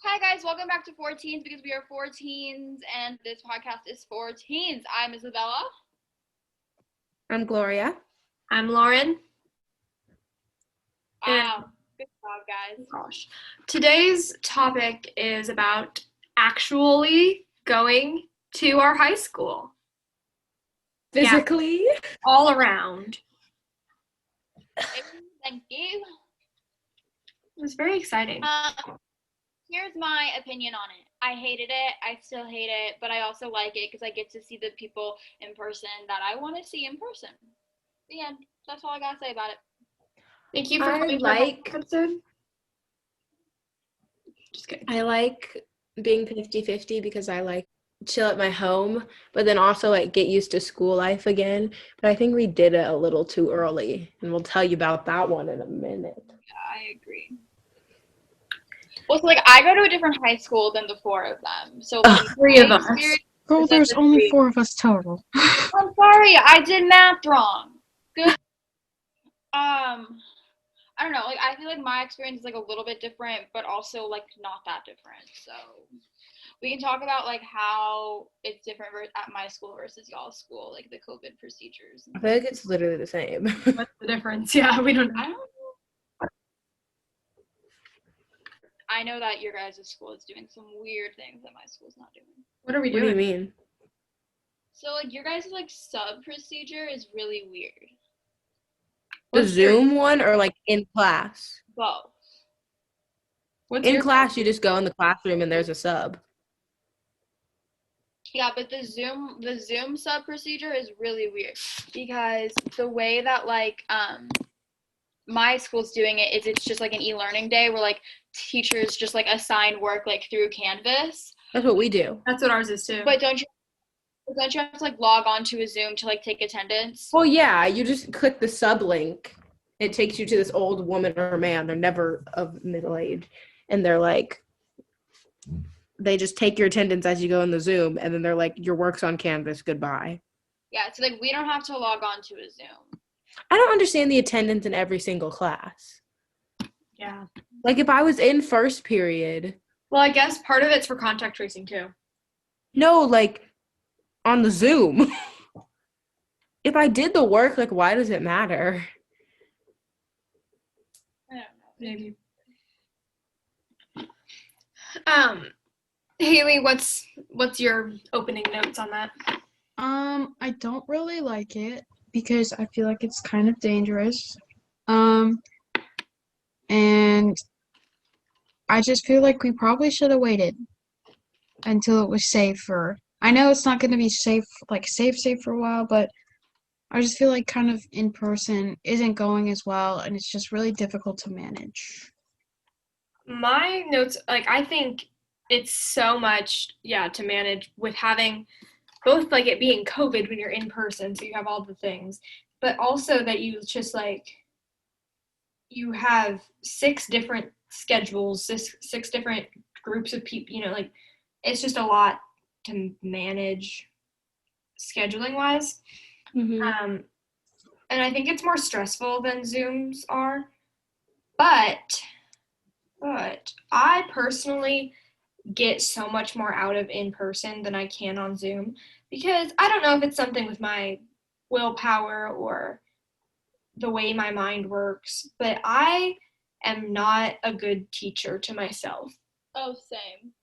Hi guys, welcome back to 14s because we are 14s and this podcast is for teens. I'm Isabella. I'm Gloria. I'm Lauren. Wow, good job guys. Gosh. Today's topic is about actually going to our high school. Physically? Yeah, all around. Thank you. It was very exciting. Here's my opinion on it. I hated it. I still hate it, but I also like it because I get to see the people in person that I want to see in person. The end. That's all I gotta say about it. Thank you for coming to our episode. Just kidding. I like being 50-50 because I like chill at my home, but then also like get used to school life again. But I think we did it a little too early, and we'll tell you about that one in a minute. Yeah, I agree. Well, so I go to a different high school than the four of them. So three of us. Girl, there's only four of us total. I'm sorry, I did math wrong. Good. I don't know. I feel like my experience is a little bit different, but also not that different. So we can talk about how it's different at my school versus y'all's school, the COVID procedures. I feel like it's literally the same. What's the difference? Yeah, we don't know. I don't know. I know that your guys' school is doing some weird things that my school's not doing. What are we What doing? do you mean? So your guys' sub procedure is really weird. The Zoom one or in class? Both. In class, you just go in the classroom and there's a sub. Yeah, but the Zoom sub procedure is really weird because the way that my school's doing it is it's just an e-learning day where teachers just assign work through Canvas. That's what we do. That's what ours is too. But don't you have to log on to a Zoom to take attendance? Well, yeah, you just click the sub link. It takes you to this old woman or man. They're never of middle age, and they're they just take your attendance as you go in the Zoom, and then they're your work's on Canvas. Goodbye. Yeah, so we don't have to log on to a Zoom. I don't understand the attendance in every single class. Yeah. If I was in first period. Well, I guess part of it's for contact tracing too. No, on the Zoom. If I did the work, why does it matter? I don't know. Maybe. Haley, what's your opening notes on that? I don't really like it because I feel like it's kind of dangerous. And I just feel like we probably should have waited until it was safer. I know it's not going to be safe for a while, but I just feel like kind of in person isn't going as well, and it's just really difficult to manage. My notes, I think it's so much, to manage with having both, it being COVID when you're in person, so you have all the things, but also that you just, you have 6 different schedules, six different groups of people, it's just a lot to manage scheduling-wise. Mm-hmm. And I think it's more stressful than Zooms are, but I personally get so much more out of in person than I can on Zoom because I don't know if it's something with my willpower or the way my mind works, but I am not a good teacher to myself. Oh, same.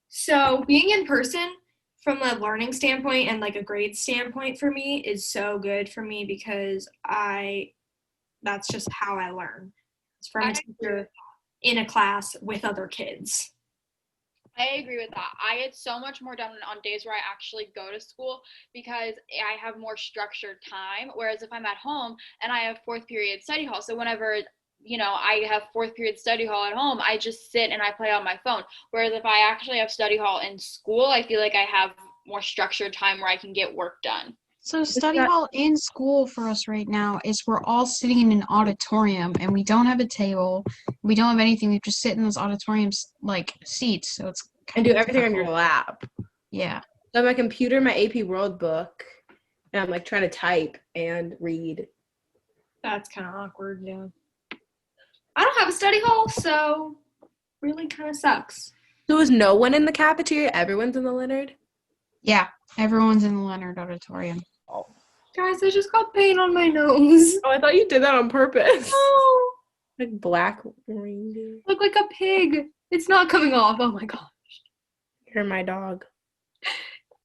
So being in person from a learning standpoint and a grade standpoint for me is so good for me because that's just how I learn. It's from a teacher in a class with other kids. I agree with that. I get so much more done on days where I actually go to school because I have more structured time. Whereas if I'm at home and I have 4th period study hall, so whenever I have 4th period study hall at home, I just sit and I play on my phone. Whereas if I actually have study hall in school, I feel like I have more structured time where I can get work done. So study hall in school for us right now is we're all sitting in an auditorium and we don't have a table. We don't have anything. We just sit in those auditoriums seats. So it's and do everything on your lap. Yeah. So my computer, my AP World book, and I'm trying to type and read. That's kind of awkward, yeah. I don't have a study hall, so really kind of sucks. There was no one in the cafeteria. Everyone's in the Leonard. Yeah, everyone's in the Leonard Auditorium. Guys, I just got paint on my nose. Oh, I thought you did that on purpose. Oh, Like black reindeer. look like a pig. It's not coming off. Oh my god. You're my dog.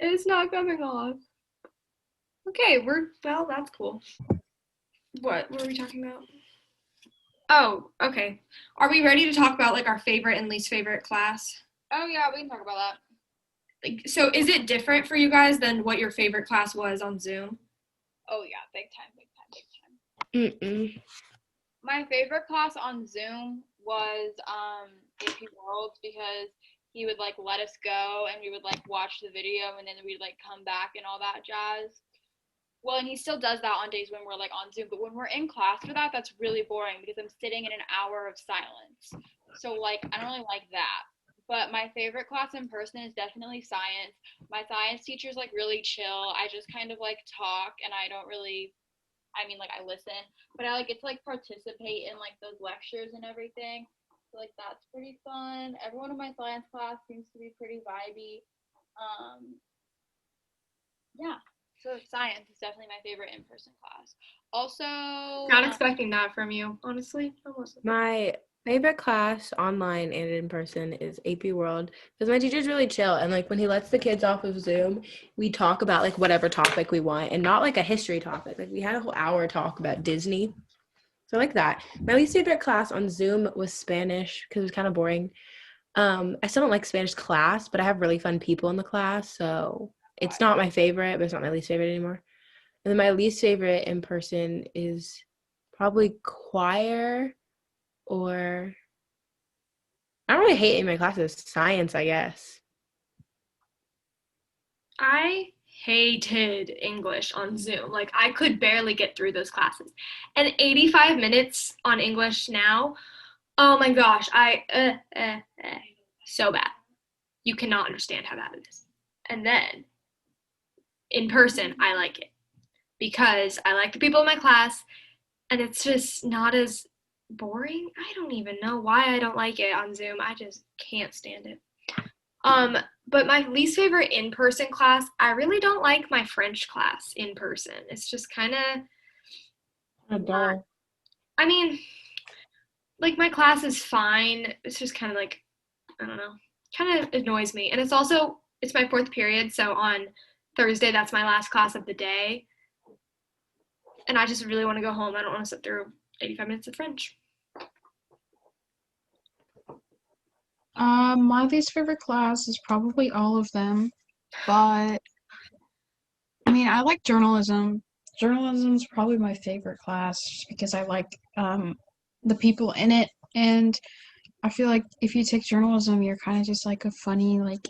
It's not coming off. Okay, well, that's cool. What were we talking about? Oh, okay. Are we ready to talk about like our favorite and least favorite class? Oh yeah, we can talk about that. Like, so is it different for you guys than what your favorite class was on Zoom? Oh yeah, big time, big time, big time. Mm-mm. My favorite class on Zoom was AP Worlds because he would like let us go and we would like watch the video and then we'd like come back and all that jazz. Well, and he still does that on days when we're like on Zoom, but when we're in class for that, that's really boring because I'm sitting in an hour of silence. So like I don't really like that. But my favorite class in person is definitely science. My science teacher's like really chill. I just kind of like talk and I don't really, I mean like I listen, but I like get to like participate in like those lectures and everything. So like that's pretty fun. Everyone in my science class seems to be pretty vibey. Yeah. So science is definitely my favorite in-person class. Also, Not expecting that from you, honestly. Almost. My favorite class online and in person is AP World because my teacher's really chill, and like when he lets the kids off of Zoom, we talk about like whatever topic we want and not like a history topic. Like we had a whole hour talk about Disney. So I like that. My least favorite class on Zoom was Spanish because it was kind of boring. I still don't like Spanish class, but I have really fun people in the class, so it's not my favorite, but it's not my least favorite anymore. And then my least favorite in person is probably choir, or I don't really hate any of my classes. Science, I guess. I hated English on Zoom. Like I could barely get through those classes. And 85 minutes on English now, oh my gosh, so bad. You cannot understand how bad it is. And then in person, I like it because I like the people in my class and it's just not as boring. I don't even know why I don't like it on Zoom. I just can't stand it. But my least favorite in-person class, I really don't like my French class in person. It's just kind of Dull. I mean, like my class is fine. It's just kind of like, I don't know, kind of annoys me. And it's my fourth period. So on Thursday, that's my last class of the day. And I just really want to go home. I don't want to sit through 85 minutes of French. My least favorite class is probably all of them, but I mean, I like journalism. Journalism is probably my favorite class just because I like the people in it, and I feel like if you take journalism, you're kind of just like a funny like.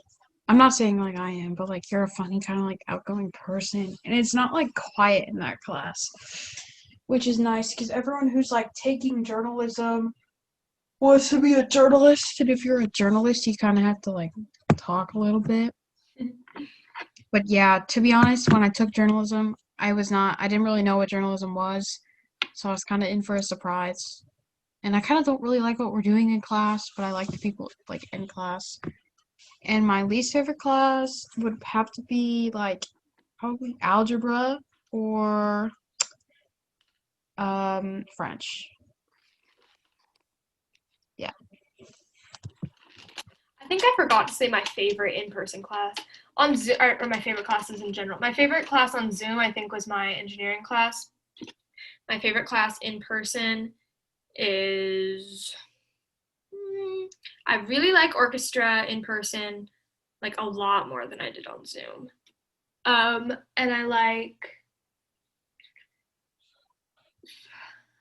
I'm not saying like I am, but like you're a funny kind of like outgoing person, and it's not like quiet in that class, which is nice because everyone who's like taking journalism wants to be a journalist, and if you're a journalist, you kind of have to like talk a little bit. But yeah, to be honest, when I took journalism, I didn't really know what journalism was, so I was kind of in for a surprise. And I kind of don't really like what we're doing in class, but I like the people like in class. And my least favorite class would have to be like probably algebra or French. Yeah. I think I forgot to say my favorite in-person class on Zoom, or my favorite classes in general. My favorite class on Zoom, I think, was my engineering class. My favorite class in person is I really like orchestra in person, like a lot more than I did on Zoom. And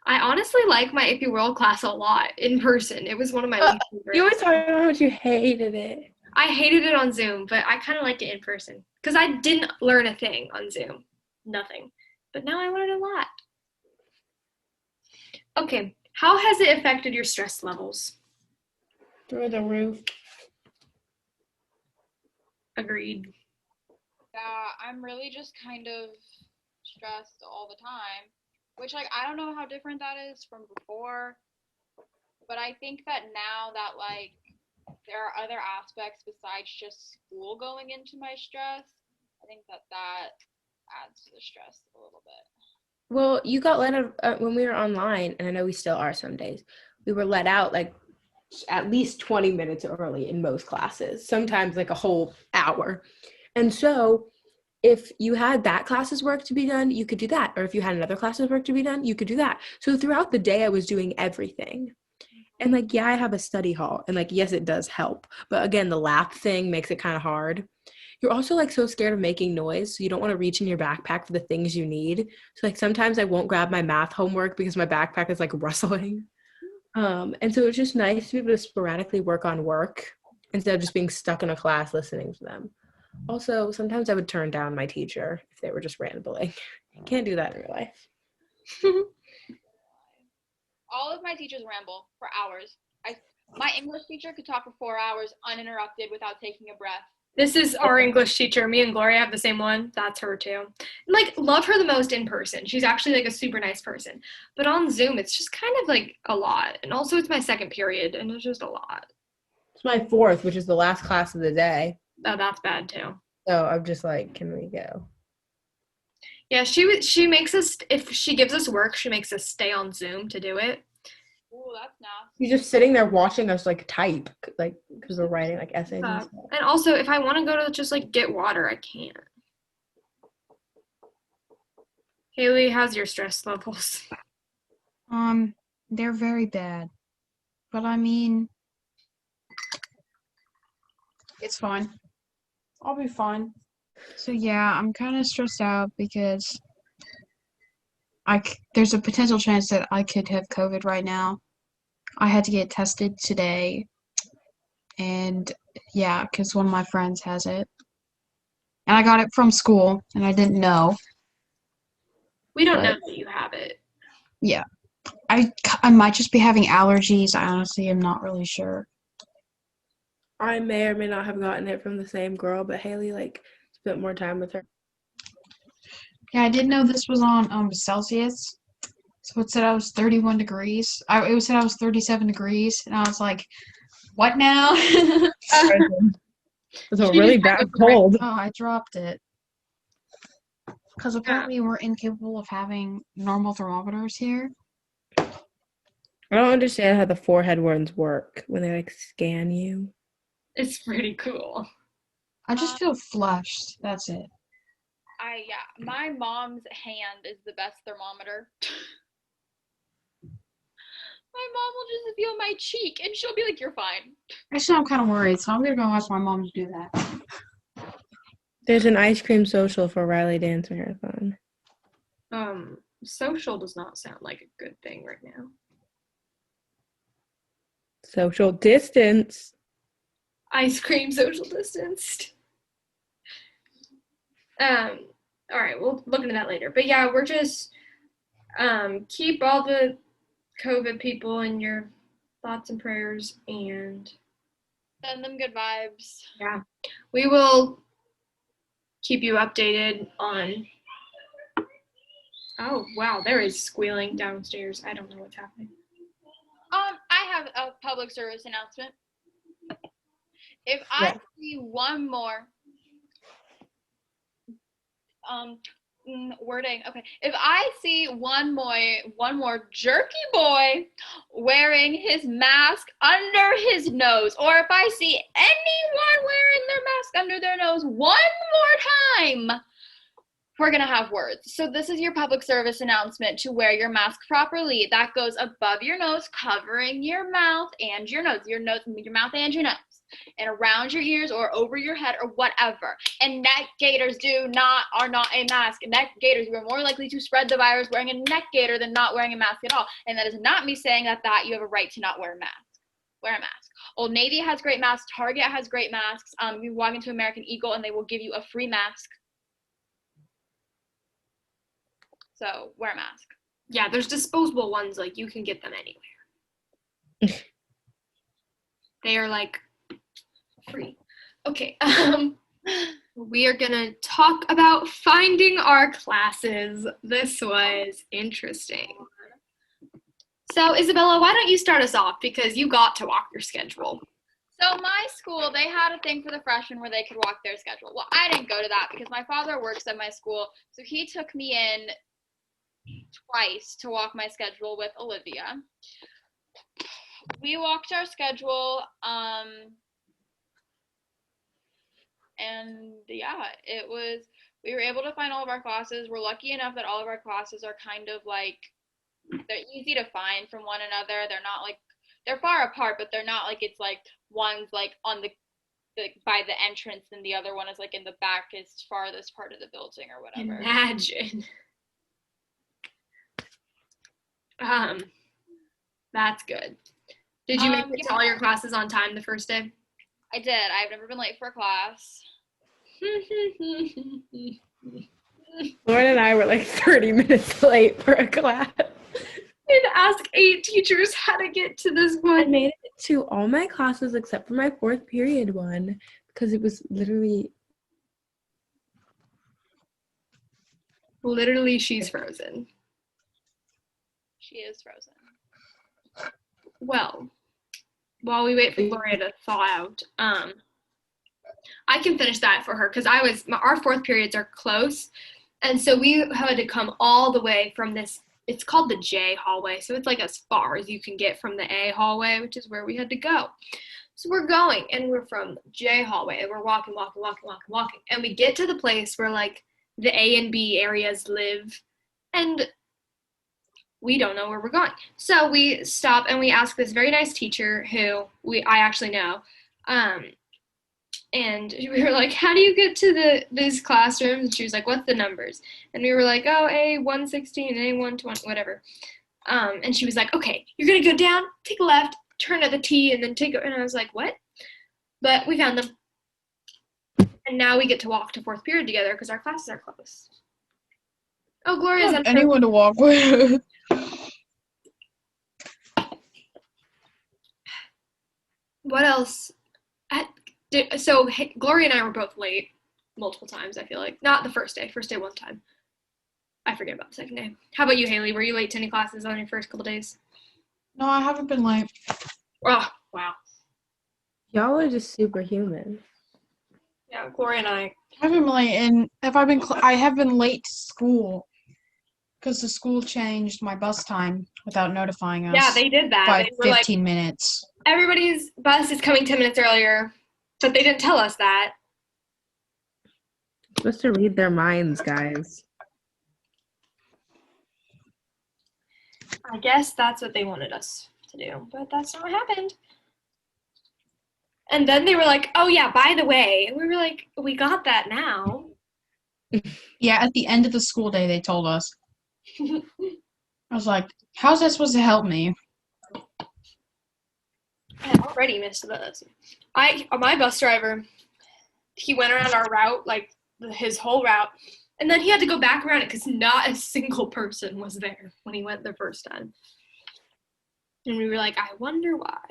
I honestly like my AP World class a lot in person. It was one of my least favorites. You always talk about how much you hated it. I hated it on Zoom, but I kind of liked it in person because I didn't learn a thing on Zoom. Nothing. But now I learned a lot. Okay, how has it affected your stress levels? Through the roof. Agreed. Yeah, I'm really just kind of stressed all the time, which like I don't know how different that is from before, but I think that now that like there are other aspects besides just school going into my stress. I think that adds to the stress a little bit. Well, you got let out when we were online, and I know we still are some days. We were let out like at least 20 minutes early in most classes, sometimes like a whole hour. And so if you had that class's work to be done, you could do that. Or if you had another class's work to be done, you could do that. So throughout the day, I was doing everything. And like, yeah, I have a study hall, and like, yes, it does help. But again, the lap thing makes it kind of hard. You're also like so scared of making noise, so you don't want to reach in your backpack for the things you need. So like sometimes I won't grab my math homework because my backpack is like rustling. And so it's just nice to be able to sporadically work on work instead of just being stuck in a class listening to them. Also, sometimes I would turn down my teacher if they were just rambling. Can't do that in real life. All of my teachers ramble for hours. My English teacher could talk for 4 hours uninterrupted without taking a breath. This is our English teacher. Me and Gloria have the same one. That's her too. Like, love her the most in person. She's actually like a super nice person. But on Zoom, it's just kind of like a lot. And also it's my second period, and it's just a lot. It's my fourth, which is the last class of the day. Oh, that's bad too. So I'm just like, can we go? Yeah, she makes us, if she gives us work, she makes us stay on Zoom to do it. Ooh, that's nasty. She's just sitting there watching us like type, like because we're writing like essays and stuff. And also, if I want to go to just like get water, I can't. Haley, how's your stress levels? They're very bad. But I mean, it's fine. I'll be fine. So yeah, I'm kind of stressed out because there's a potential chance that I could have COVID right now. I had to get tested today, and yeah, because one of my friends has it. And I got it from school, and I didn't know. We don't know that you have it. Yeah. I might just be having allergies. I honestly am not really sure. I may or may not have gotten it from the same girl, but Haley like spent more time with her. Yeah, I didn't know this was on Celsius. So it said I was 31 degrees. It said I was 37 degrees, and I was like, "What now?" It's a really bad cold. Oh, I dropped it. Because apparently we're incapable of having normal thermometers here. I don't understand how the forehead ones work when they like scan you. It's pretty cool. I just feel flushed. That's it. My mom's hand is the best thermometer. My mom will just feel my cheek, and she'll be like, "You're fine." Actually, I'm kind of worried, so I'm gonna go ask my mom to do that. There's an ice cream social for Riley Dance Marathon. Social does not sound like a good thing right now. Social distance. Ice cream social distanced. All right, we'll look into that later. But yeah, we're just keep all the COVID people in your thoughts and prayers, and send them good vibes. Yeah, we will keep you updated on. Oh wow, there is squealing downstairs. I don't know what's happening. I have a public service announcement. If I see one more wording, okay. If I see one more jerky boy wearing his mask under his nose, or if I see anyone wearing their mask under their nose one more time, we're going to have words. So this is your public service announcement to wear your mask properly. That goes above your nose, covering your mouth and your nose, your mouth and your nose, and around your ears or over your head or whatever. And neck gaiters are not a mask. Neck gaiters, you are more likely to spread the virus wearing a neck gaiter than not wearing a mask at all. And that is not me saying that you have a right to not wear a mask. Wear a mask. Old Navy has great masks. Target has great masks. You walk into American Eagle and they will give you a free mask. So wear a mask. Yeah, there's disposable ones, like you can get them anywhere. They are like free. Okay, we are gonna talk about finding our classes. This was interesting. So Isabella, why don't you start us off, because you got to walk your schedule. So my school, they had a thing for the freshmen where they could walk their schedule. Well, I didn't go to that because my father works at my school, so he took me in twice to walk my schedule with Olivia. We walked our schedule, and yeah, we were able to find all of our classes. We're lucky enough that all of our classes are kind of like, they're easy to find from one another. They're not like, they're far apart, but they're not like it's like one's like on the by the entrance and the other one is like in the back, is farthest part of the building or whatever. Imagine. That's good. Did you make it to all your classes on time the first day? I did. I've never been late for a class. Lauren and I were like 30 minutes late for a class. And ask 8 teachers how to get to this I one. made it to all my classes except for my 4th period one because it was literally. Literally, she's frozen. She is frozen. Well, while we wait for Gloria to thaw out, I can finish that for her because our 4th periods are close, and so we had to come all the way from this. It's called the J hallway, so it's like as far as you can get from the A hallway, which is where we had to go. So we're going, and we're from J hallway, and we're walking, and we get to the place where like the A and B areas live, and we don't know where we're going. So we stop and we ask this very nice teacher who I actually know, and we were like, how do you get to these classrooms? And she was like, what's the numbers? And we were like, oh, A116, A120, whatever. And she was like, okay, you're going to go down, take a left, turn at the T, and then take it. And I was like, what? But we found them. And now we get to walk to 4th period together because our classes are close. Oh, Gloria's on anyone to walk with. What else? So Gloria and I were both late multiple times, I feel like. Not the first day. First day one time. I forget about the second day. How about you, Haley? Were you late to any classes on your first couple days? No, I haven't been late. Oh, wow. Y'all are just superhuman. Yeah, Gloria and I. I haven't been late, and I have been late to school because the school changed my bus time without notifying us. Yeah, they did that. By They were 15 minutes. Everybody's bus is coming 10 minutes earlier, but they didn't tell us that. Supposed to read their minds, guys. I guess that's what they wanted us to do, but that's not what happened. And then they were like, oh yeah, by the way. And we were like, we got that now. Yeah, at the end of the school day, they told us. I was like, how's that supposed to help me? I already missed the bus. My bus driver, he went around our route, like his whole route, and then he had to go back around it because not a single person was there when he went the first time. And we were like, I wonder why.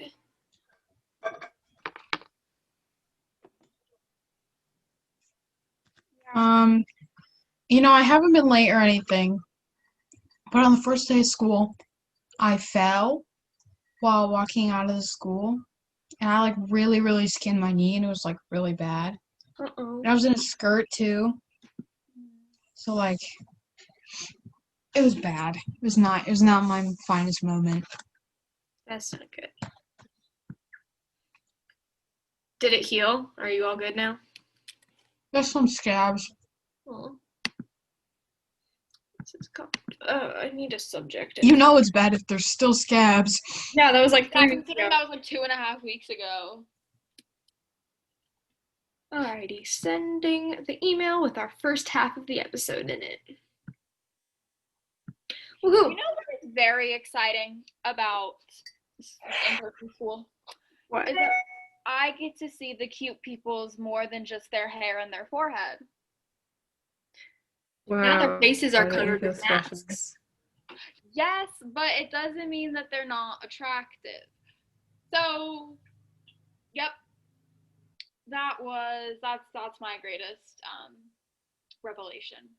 I haven't been late or anything, but on the first day of school, I fell while walking out of the school, and I like really, really skinned my knee, and it was like really bad. And I was in a skirt too, so like it was bad. It was not my finest moment. That's not good. Did it heal? Are you all good now? There's some scabs. Oh. This is called, I need a subject. You know it's bad if there's still scabs. Yeah, that was like 3 weeks Considering ago. that was like 2.5 weeks ago. Alrighty, sending the email with our first half of the episode in it. Woohoo! You know what is very exciting about in-person school? What? Is that I get to see the cute peoples more than just their hair and their forehead. Now their faces are that covered feels with special. masks. Yes, but it doesn't mean that they're not attractive. So, yep. That's my greatest revelation.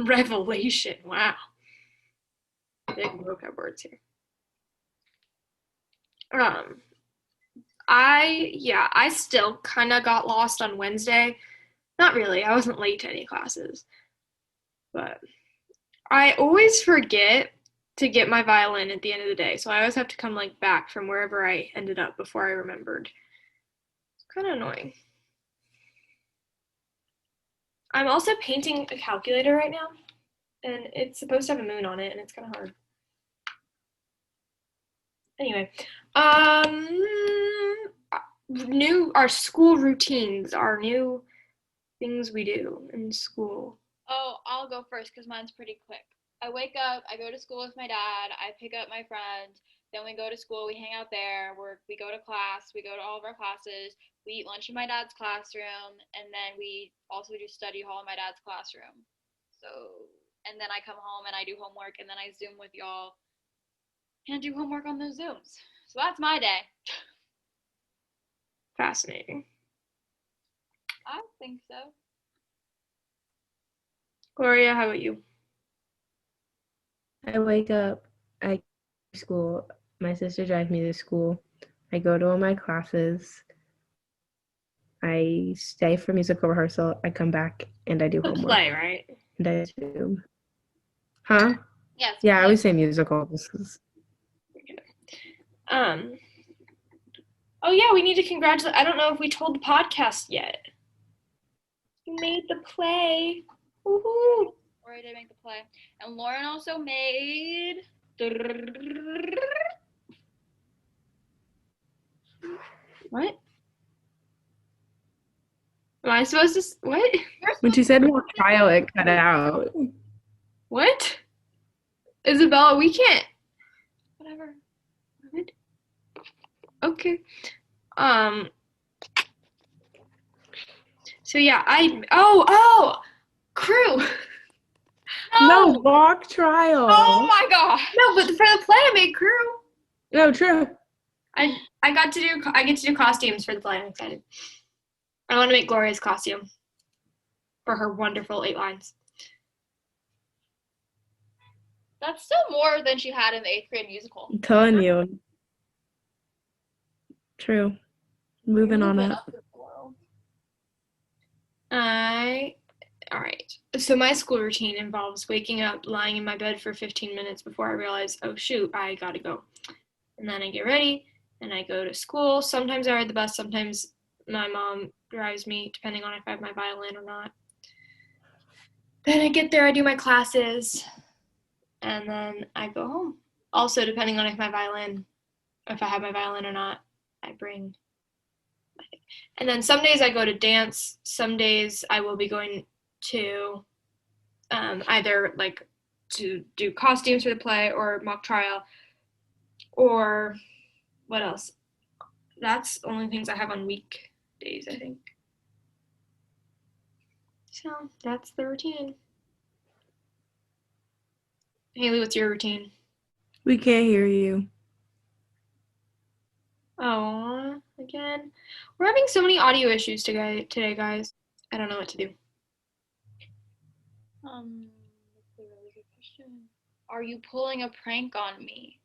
Revelation. Wow. Big vocab words here. I still kind of got lost on Wednesday. Not really. I wasn't late to any classes. But I always forget to get my violin at the end of the day. So I always have to come like back from wherever I ended up before I remembered. It's kind of annoying. I'm also painting a calculator right now, and it's supposed to have a moon on it, and it's kind of hard. Anyway, our school routines, our new things we do in school. Oh, I'll go first because mine's pretty quick. I wake up, I go to school with my dad, I pick up my friend, then we go to school, we hang out there, we go to class, we go to all of our classes, we eat lunch in my dad's classroom, and then we also do study hall in my dad's classroom. So, and then I come home and I do homework, and then I Zoom with y'all and do homework on those Zooms. So that's my day. Fascinating. I think so. Gloria, how about you? I wake up, I go to school, my sister drives me to school, I go to all my classes, I stay for musical rehearsal, I come back and I do The homework. play, right? And I Zoom. Huh? Yes. Yeah, I always say musical. Oh yeah, we need to congratulate. I don't know if we told the podcast yet. You made the play. Woohoo! Lori did make the play. And Lauren also made. What? Am I supposed to? What? When she said more trial, it cut out. What? Isabella, we can't. Whatever. What? Okay. So yeah, crew. No, mock trial. Oh my god. No, but for the play I made crew. No, true. I get to do costumes for the play. I'm excited. I want to make Gloria's costume for her wonderful 8 lines. That's still more than she had in the 8th grade musical. I'm telling you. True. Moving on up. All right. So my school routine involves waking up, lying in my bed for 15 minutes before I realize, oh shoot, I gotta go. And then I get ready and I go to school. Sometimes I ride the bus, sometimes my mom drives me, depending on if I have my violin or not. Then I get there, I do my classes, and then I go home. Also, depending on if I have my violin or not, I bring. And then some days I go to dance. Some days I will be going to either like to do costumes for the play or mock trial, or what else? That's the only things I have on weekdays, I think. So that's the routine. Haley, what's your routine? We can't hear you. Oh, again. We're having so many audio issues today, guys. I don't know what to do. That's a really good question. Are you pulling a prank on me?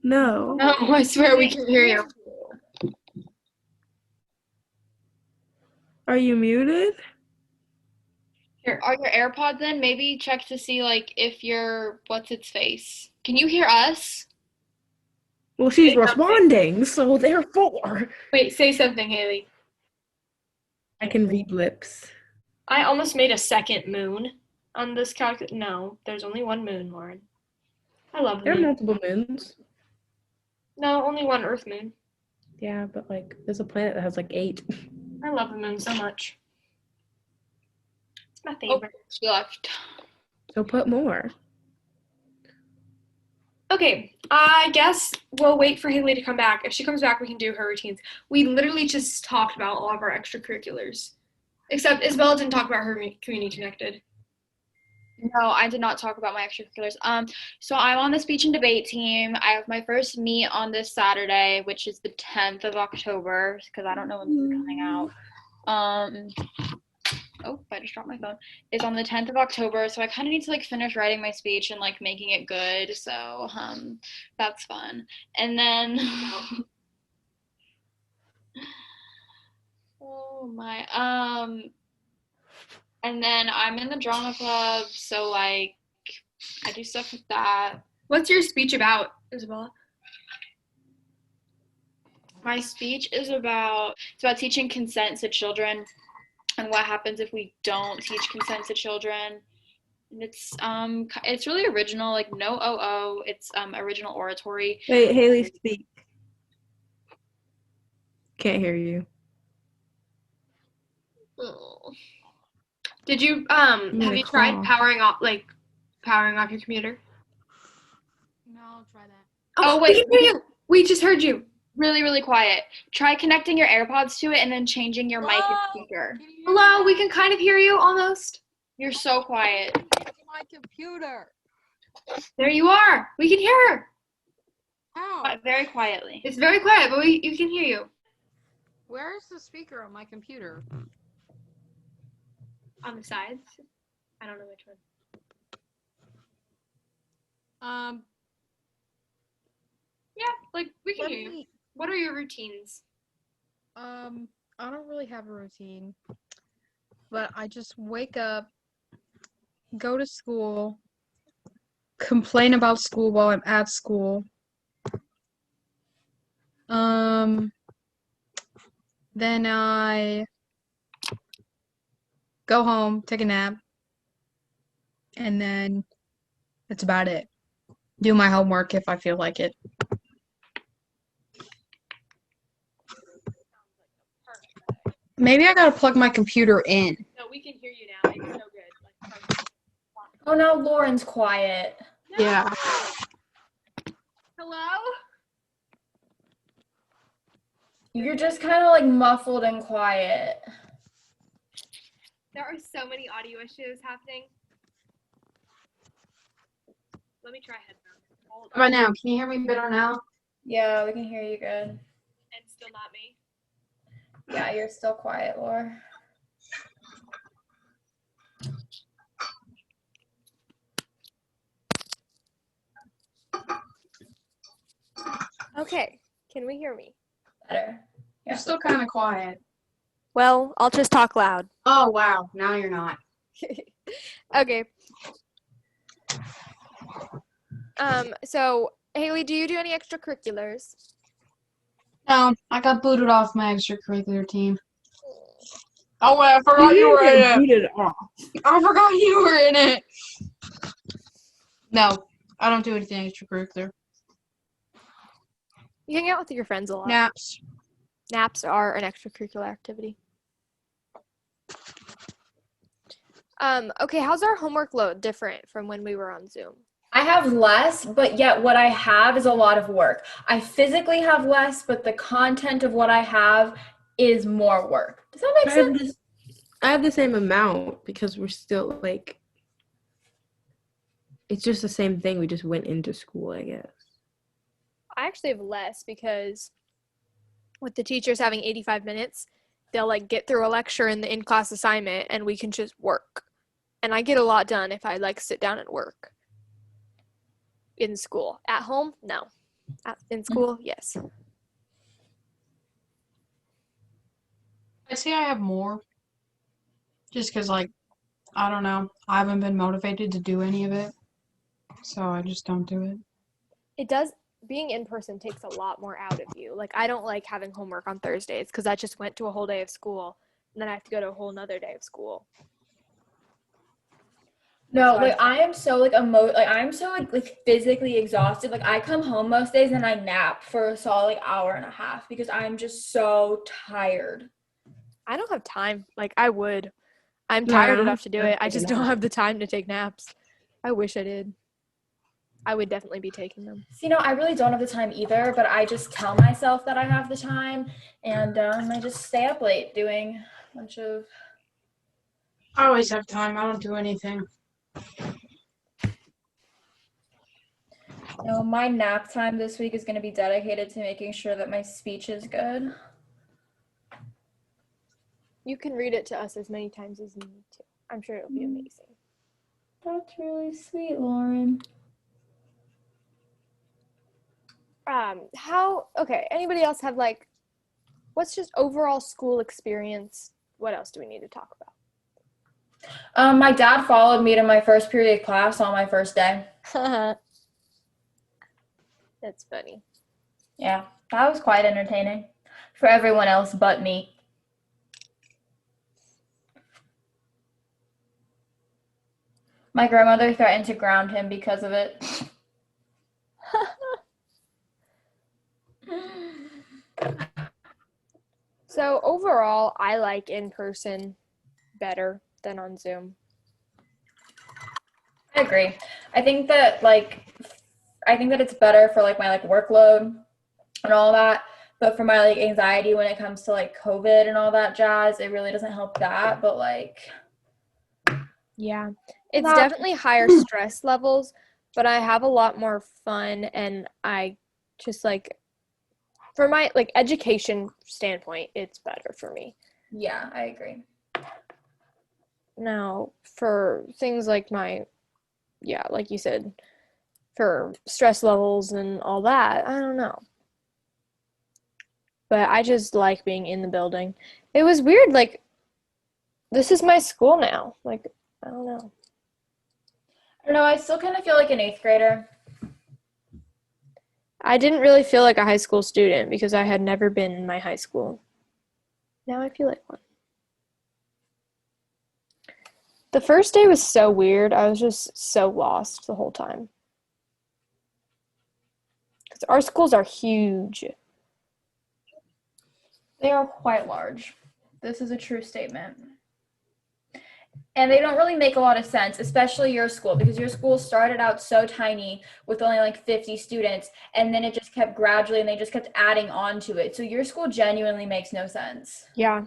No. No, I swear we can hear you. Are you muted? Here, are your AirPods in? Maybe check to see like if your what's its face. Can you hear us? Well, she's responding, so therefore. Wait, say something, Haley. I can read lips. I almost made a second moon on this calculator. No, there's only one moon, Lauren. I love the There are moon. multiple moons. No, only one Earth moon. Yeah, but like there's a planet that has like 8. I love the moon so much. It's my favorite. She left. So put more. Okay, I guess we'll wait for Haley to come back. If she comes back, we can do her routines. We literally just talked about all of our extracurriculars. Except Isabella didn't talk about her Community Connected. No, I did not talk about my extracurriculars. So I'm on the speech and debate team. I have my first meet on this Saturday, which is the 10th of October, because I don't know when this is coming out. Oh, I just dropped my phone. It's on the 10th of October, so I kind of need to like finish writing my speech and like making it good. So that's fun. And then my and then I'm in the drama club, so like I do stuff with that. What's your speech about, Isabella? My speech is about teaching consent to children and what happens if we don't teach consent to children. And it's really original, like no OO. It's original oratory. Wait, Haley, speak. Can't hear you. Did you I'm have gonna you tried cough. powering off your computer? No, I'll try that. Oh, we wait. can hear you. We just heard you. Really, really quiet. Try connecting your AirPods to it and then changing your mic and speaker. Hello, we can kind of hear you almost. You're so quiet. My computer. There you are. We can hear her. How? But very quietly. It's very quiet, but you can hear you. Where is the speaker on my computer? On the sides. I don't know which one. Yeah, like we can hear you. What are your routines? I don't really have a routine, but I just wake up, go to school, complain about school while I'm at school. Then I go home, take a nap, and then that's about it. Do my homework if I feel like it. Maybe I gotta plug my computer in. No, we can hear you now. It's so good. Like, perfect. Oh, now Lauren's quiet. Yeah. Hello? You're just kind of like muffled and quiet. There are so many audio issues happening. Let me try headphones. Hold How about now? Can you hear me better now? Yeah, we can hear you good. And still not me. Yeah, you're still quiet, Laura. Okay, can we hear me? Better. You're still kind of quiet. Well, I'll just talk loud. Oh, wow. Now you're not. Okay. So Haley, do you do any extracurriculars? No, I got booted off my extracurricular team. Oh, wait, I forgot you were in it. Booted off. I forgot you were in it. No, I don't do anything extracurricular. You hang out with your friends a lot. Naps. Naps are an extracurricular activity. Okay, how's our homework load different from when we were on Zoom? I have less, but yet what I have is a lot of work. I physically have less, but the content of what I have is more work. Does that make sense? I have the same amount because we're still like, it's just the same thing. We just went into school, I guess. I actually have less because with the teachers having 85 minutes, they'll like get through a lecture and the in-class assignment and we can just work. And I get a lot done if I like sit down and work. In school. At home? No. In school? Yes. I say I have more. Just because, like, I don't know. I haven't been motivated to do any of it. So I just don't do it. It does. Being in person takes a lot more out of you. Like, I don't like having homework on Thursdays because I just went to a whole day of school and then I have to go to a whole nother day of school. No, like I am so like I'm so like physically exhausted. Like I come home most days and I nap for a solid like hour and a half because I'm just so tired. I don't have time. Like, I would. I'm tired enough to do it. I just don't have the time to take naps. I wish I did. I would definitely be taking them. So, I really don't have the time either, but I just tell myself that I have the time and I just stay up late doing a bunch of... I always have time. I don't do anything. My nap time this week is going to be dedicated to making sure that my speech is good. You can read it to us as many times as you need to. I'm sure it'll be amazing. That's really sweet, Lauren. Okay, anybody else have like, what's just overall school experience what else do we need to talk about? My dad followed me to my first period class on my first day. That's funny. Yeah, that was quite entertaining for everyone else but me. My grandmother threatened to ground him because of it. So overall, I like in person better than on Zoom. I agree. I think that it's better for like my like workload and all that, but for my like anxiety when it comes to like COVID and all that jazz, it really doesn't help that. But like, Yeah. It's That- definitely higher stress levels, but I have a lot more fun, and I just like, for my like education standpoint, it's better for me. yeah, I agree. Now, for things like like you said, for stress levels and all that, I don't know. But I just like being in the building. It was weird, like, this is my school now. Like, I don't know. I don't know. I still kind of feel like an 8th grader. I didn't really feel like a high school student because I had never been in my high school. Now I feel like one. The first day was so weird. I was just so lost the whole time. Because our schools are huge. They are quite large. This is a true statement. And they don't really make a lot of sense, especially your school, because your school started out so tiny with only like 50 students, and then it just kept gradually, and they just kept adding on to it. So your school genuinely makes no sense. Yeah.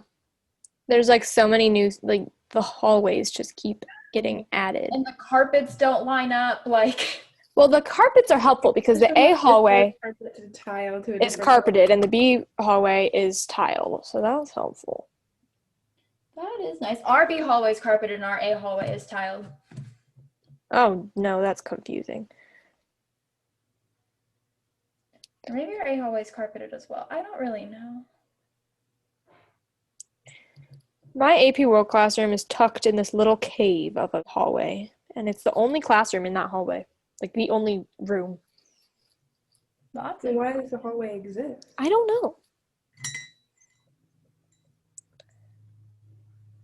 There's like so many new, like the hallways just keep getting added. And the carpets don't line up, like. Well, the carpets are helpful because the A hallway is carpeted and the B hallway is tile, so that was helpful. That is nice. Our B hallway is carpeted and our A hallway is tiled. Oh, no, that's confusing. Or maybe our A hallway is carpeted as well. I don't really know. My AP World classroom is tucked in this little cave of a hallway, and it's the only classroom in that hallway, like the only room. Lots Then of. why does the hallway exist? I don't know.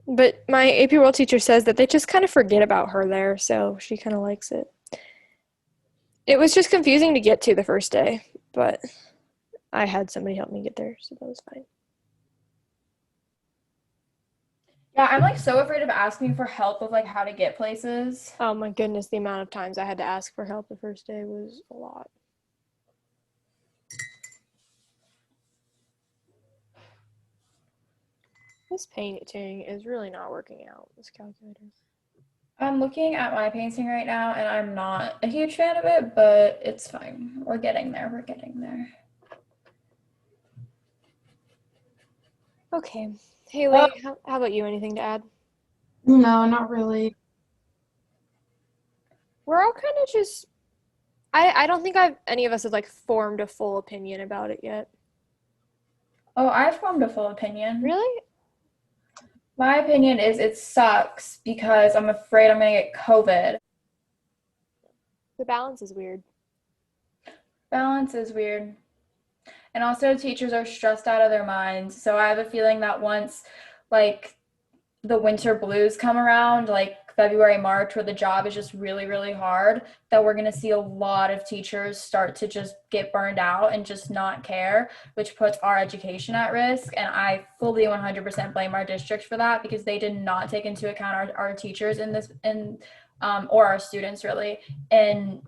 But my AP World teacher says that they just kind of forget about her there, so she kind of likes it. It was just confusing to get to the first day, but I had somebody help me get there, so that was fine. Yeah, I'm like so afraid of asking for help of like how to get places. Oh my goodness, the amount of times I had to ask for help the first day was a lot. This painting is really not working out, this calculator. I'm looking at my painting right now, and I'm not a huge fan of it, but it's fine. We're getting there. We're getting there. Okay. Haley, how about you? Anything to add? No, not really. We're all kind of just, I don't think any of us have like formed a full opinion about it yet. Oh, I've formed a full opinion. Really? My opinion is it sucks because I'm afraid I'm going to get COVID. The balance is weird. Balance is weird. And also teachers are stressed out of their minds. So I have a feeling that once like the winter blues come around, like February, March, where the job is just really, really hard, that we're going to see a lot of teachers start to just get burned out and just not care, which puts our education at risk. And I fully 100% blame our district for that because they did not take into account our teachers in this, or our students really, in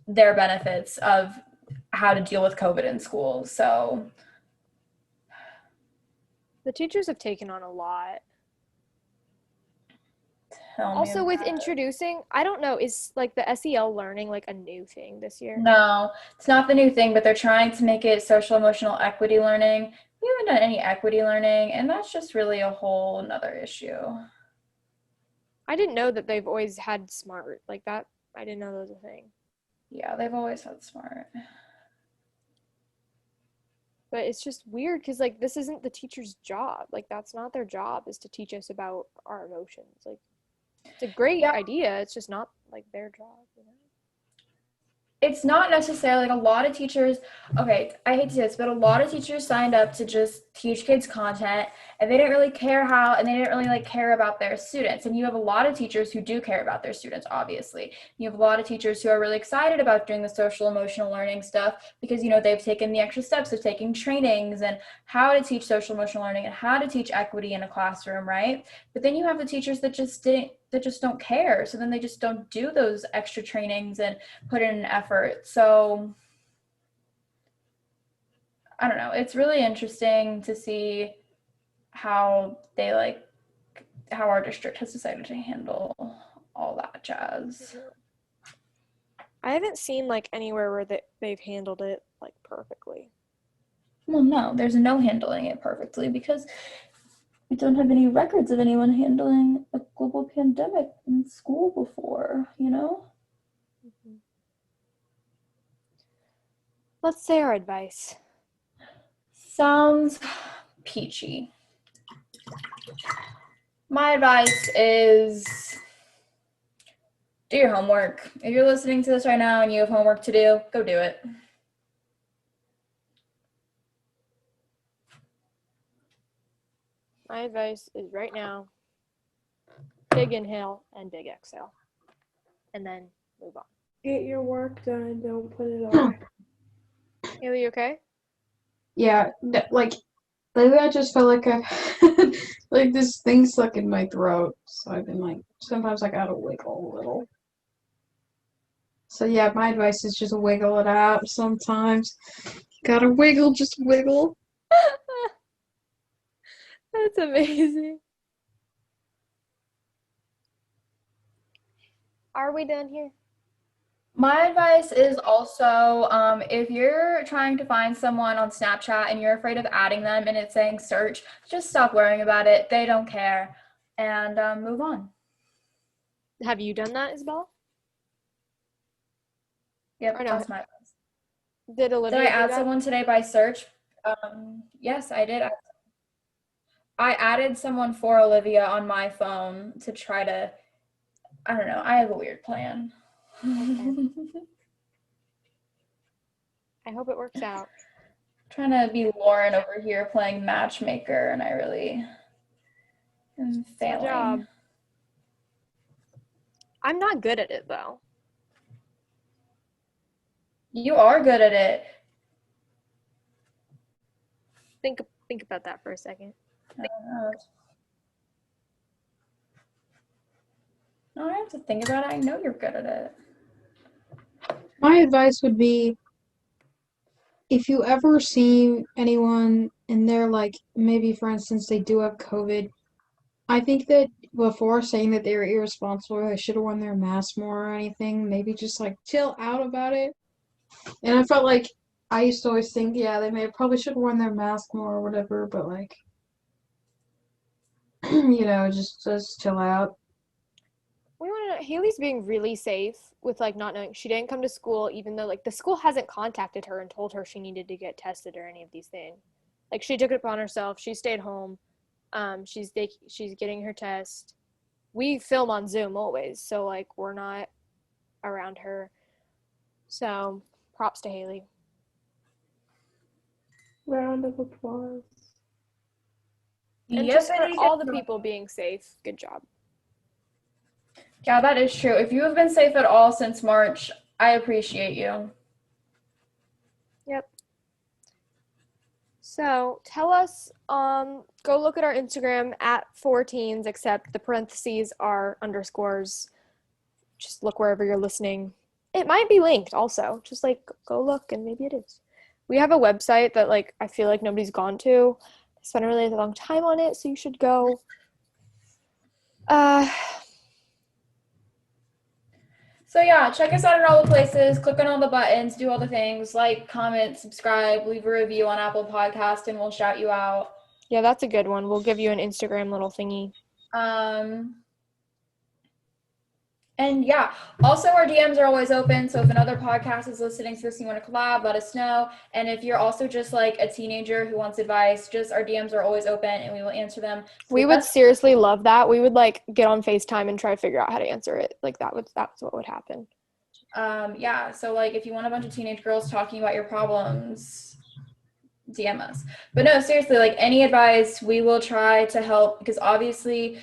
their benefits of how to deal with COVID in school. So The teachers have taken on a lot. tell me Also, with about it. introducing, I don't know, is like the SEL learning like a new thing this year? No, it's not the new thing, but they're trying to make it social emotional equity learning. We haven't done any equity learning, and that's just really a whole nother issue. I didn't know that they've always had SMART like that. I didn't know that was a thing. Yeah, they've always had SMART. But it's just weird because, like, this isn't the teacher's job. Like, that's not their job, is to teach us about our emotions. Like, it's a great Yeah. idea. It's just not, like, their job, you know? It's not necessarily like a lot of teachers, okay, I hate to say this, but a lot of teachers signed up to just teach kids content, and they didn't really care how, and they didn't really like care about their students. And you have a lot of teachers who do care about their students, obviously. You have a lot of teachers who are really excited about doing the social emotional learning stuff because, you know, they've taken the extra steps of taking trainings and how to teach social emotional learning and how to teach equity in a classroom, right? But then you have the teachers that just don't care. So then they just don't do those extra trainings and put in an effort. So I don't know. It's really interesting to see how our district has decided to handle all that jazz. I haven't seen, like, anywhere where they've handled it, like, perfectly. Well, no, there's no handling it perfectly because we don't have any records of anyone handling a global pandemic in school before, you know? Let's say our advice. Sounds peachy. My advice is do your homework. If you're listening to this right now and you have homework to do, go do it. My advice is right now, big inhale and big exhale. And then move on. Get your work done. Don't put it off. Haley, you okay? Yeah, like lately I just felt like I had like this thing stuck in my throat. So I've been like, sometimes I gotta wiggle a little. So yeah, my advice is just wiggle it out sometimes. Gotta wiggle, just wiggle. That's amazing. Are we done here? My advice is also if you're trying to find someone on Snapchat and you're afraid of adding them and it's saying search, just stop worrying about it. They don't care. And move on. Have you done that, Isabella? Yep, Or no? that's my advice. Did Olivia Did I do add that? someone today by search? Yes, I did. I added someone for Olivia on my phone to try to, I don't know, I have a weird plan. I hope it works out. Trying to be Lauren over here playing matchmaker, and I really am It's my failing. job. I'm not good at it, though. You are good at it. Think about that for a second. I don't know. No, I have to think about it. I know you're good at it. My advice would be if you ever see anyone and they're like, maybe for instance, they do have COVID, I think that before saying that they were irresponsible, they should have worn their mask more or anything, maybe just like chill out about it. And I felt like I used to always think, yeah, they probably should have worn their mask more or whatever, but like, you know, just chill out. We want to know, Haley's being really safe with, like, not knowing. She didn't come to school, even though, like, the school hasn't contacted her and told her she needed to get tested or any of these things. Like, she took it upon herself. She stayed home. She's getting her test. We film on Zoom always, so, like, we're not around her. So, props to Haley. Round of applause. And Yes, just for all the people being safe, good job. Yeah, that is true. If you have been safe at all since March, I appreciate you. Yep. So tell us, go look at our Instagram at 4teens, except the parentheses are underscores. Just look wherever you're listening. It might be linked also. Just like go look and maybe it is. We have a website that like I feel like nobody's gone to. I spent a really long time on it, so you should go. So yeah, check us out in all the places, click on all the buttons, do all the things, like, comment, subscribe, leave a review on Apple Podcast, and we'll shout you out. Yeah, that's a good one. We'll give you an Instagram little thingy. And yeah, also our DMs are always open. So if another podcast is listening to this and you want to collab, let us know. And if you're also just like a teenager who wants advice, just our DMs are always open and we will answer them. So We would seriously love that. We would like get on FaceTime and try to figure out how to answer it. Like that's what would happen. Yeah, so like if you want a bunch of teenage girls talking about your problems, DM us. But no, seriously, like any advice, we will try to help, because obviously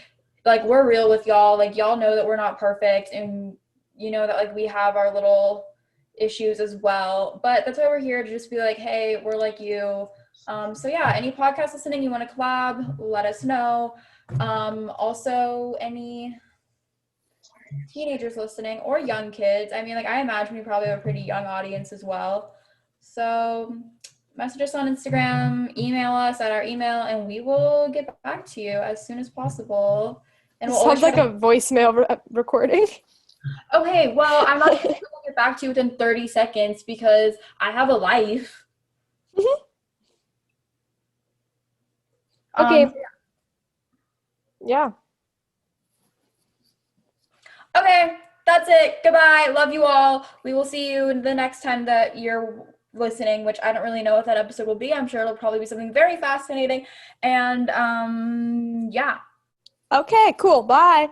like we're real with y'all. Like y'all know that we're not perfect, and you know that like we have our little issues as well. But that's why we're here, to just be like, hey, we're like you. So yeah, any podcast listening, you want to collab, let us know. Also any teenagers listening or young kids. I mean, like I imagine we probably have a pretty young audience as well. So message us on Instagram, email us at our email, and we will get back to you as soon as possible. And we'll Sounds like a voicemail recording. Okay, well, I'm not going to get back to you within 30 seconds because I have a life. Okay. Yeah. Okay, that's it. Goodbye. Love you all. We will see you the next time that you're listening, which I don't really know what that episode will be. I'm sure it'll probably be something very fascinating. And yeah. Okay, cool. Bye.